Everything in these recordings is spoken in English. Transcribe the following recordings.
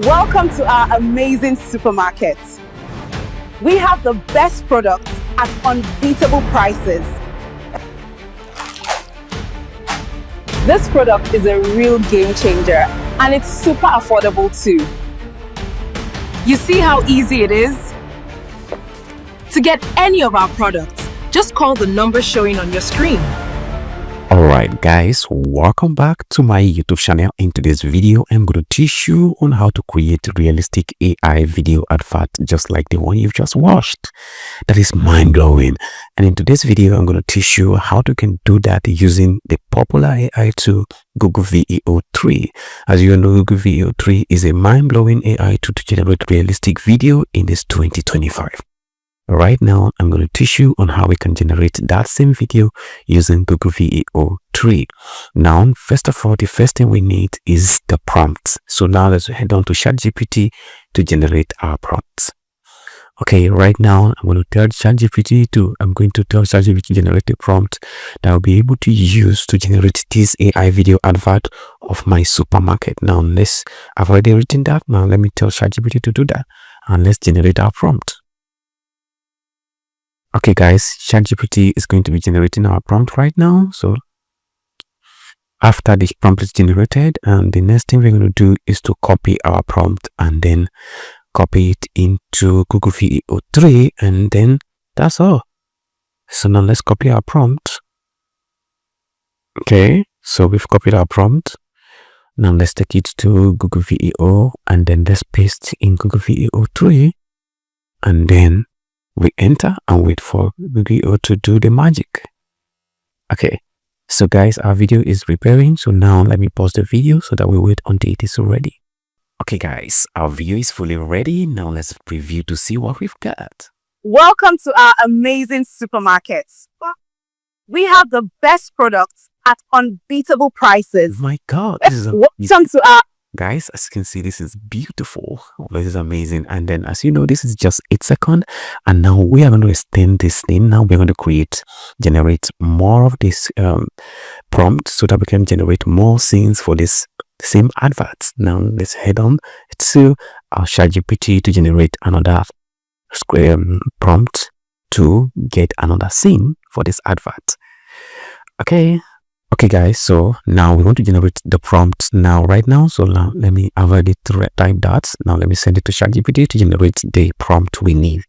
Welcome to our amazing supermarket. We have the best products at unbeatable prices. This product is a real game changer and it's super affordable too. You see how easy it is? To get any of our products, just call the number showing on your screen. Alright guys, welcome back to my YouTube channel. In today's video, I'm going to teach you on how to create realistic AI video advert just like the one you've just watched. That is mind-blowing. And in today's video, I'm going to teach you how you can do that using the popular AI tool Google VEO 3. As you know, Google VEO 3 is a mind-blowing AI tool to generate realistic video in this 2025. Right now, I'm going to teach you on how we can generate that same video using Google VEO 3. Now, first of all, the first thing we need is the prompt. So now let's head on to ChatGPT to generate our prompt. Okay, right now I'm going to tell ChatGPT to generate a prompt that I'll be able to use to generate this AI video advert of my supermarket. Now, I've already written that. Now let me tell ChatGPT to do that, and let's generate our prompt. Okay guys, ChatGPT is going to be generating our prompt right now. So after this prompt is generated, and the next thing we're going to do is to copy our prompt and then copy it into Google VEO 3, and then that's all. So now let's copy our prompt. Okay, so we've copied our prompt. Now let's take it to Google VEO and then let's paste in Google VEO 3, and then we enter and wait for Google to do the magic. Okay, so guys, our video is preparing. So now let me pause the video so that we wait until it is ready. Okay guys, our video is fully ready. Now let's preview to see what we've got. Welcome to our amazing supermarket. We have the best products at unbeatable prices. My God, this is Welcome to our guys, as you can see, this is beautiful. This is amazing. And then, as you know, this is just 8 seconds, and now we are going to extend this thing. Now we're going to generate more of this prompt so that we can generate more scenes for this same adverts. Now let's head on to our ChatGPT to generate another prompt to get another scene for this advert. Okay guys, so now we want to generate the prompt right now. So now I've already typed that. Now let me send it to ChatGPT to generate the prompt we need.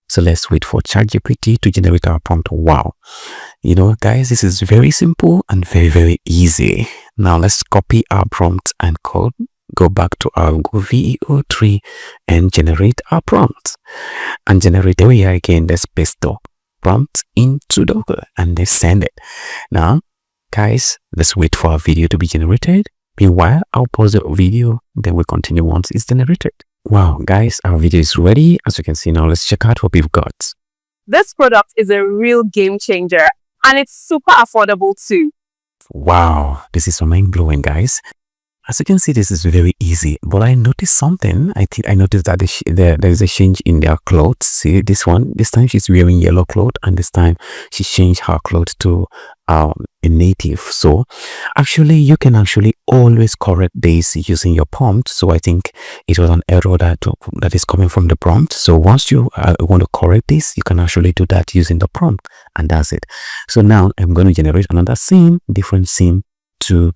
So let's wait for ChatGPT to generate our prompt. Wow, you know guys, this is very simple and very easy. Now let's copy our prompt and go back to our Google VEO 3 and generate our prompt. And generate there we are again. Let's paste the prompt into Google and let's send it. Now guys, let's wait for our video to be generated. Meanwhile, I'll pause the video, then we'll continue once it's generated. Wow, guys, our video is ready. As you can see now, let's check out what we've got. This product is a real game changer and it's super affordable too. Wow, this is mind-blowing, guys. As you can see, this is very easy, but I noticed something. I noticed that there is a change in their clothes. See this time she's wearing yellow clothes, and this time she changed her clothes to a native. So actually you can always correct this using your prompt. So I think it was an error that is coming from the prompt. So once you want to correct this, you can actually do that using the prompt, and that's it. So now I'm going to generate another scene, different scene to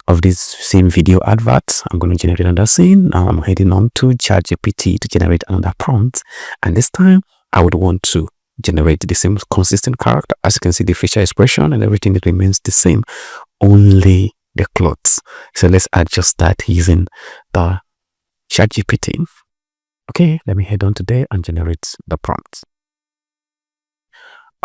of this same video advert. I'm going to generate another scene. Now I'm heading on to ChatGPT to generate another prompt, and this time I would want to generate the same consistent character. As you can see, the facial expression and everything, it remains the same, only the clothes. So let's adjust that using the ChatGPT. Okay, let me head on to there and generate the prompt.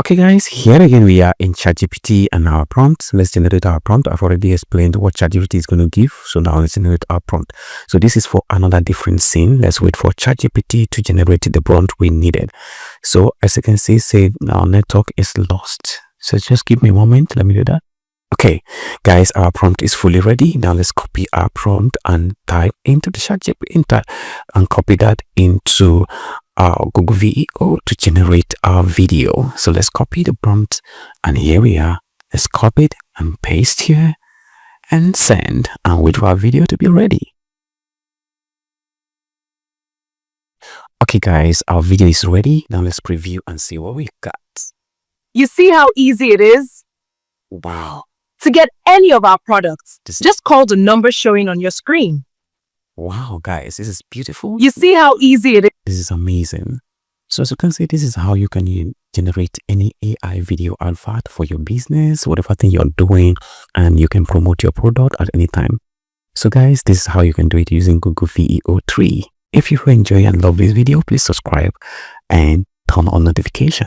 Okay guys, here again we are in ChatGPT and our prompt. Let's generate our prompt. I've already explained what ChatGPT is going to give. So now let's generate our prompt. So this is for another different scene. Let's wait for ChatGPT to generate the prompt we needed. So as you can see, our network is lost. So just give me a moment. Let me do that. Okay guys, our prompt is fully ready. Now let's copy our prompt and type into the ChatGPT and copy that into our Google VEO to generate our video. So let's copy the prompt, and here we are. Let's copy it and paste here and send, and wait for our video to be ready. Okay guys, our video is ready. Now let's preview and see what we got. You see how easy it is? Wow. To get any of our products, This- just call the number showing on your screen. Wow guys, this is beautiful. You see how easy it is? This is amazing. So as you can see, this is how you can generate any AI video advert for your business, whatever thing you're doing, and you can promote your product at any time. So guys, this is how you can do it using Google VEO 3. If you enjoy and love this video, please subscribe and turn on notifications.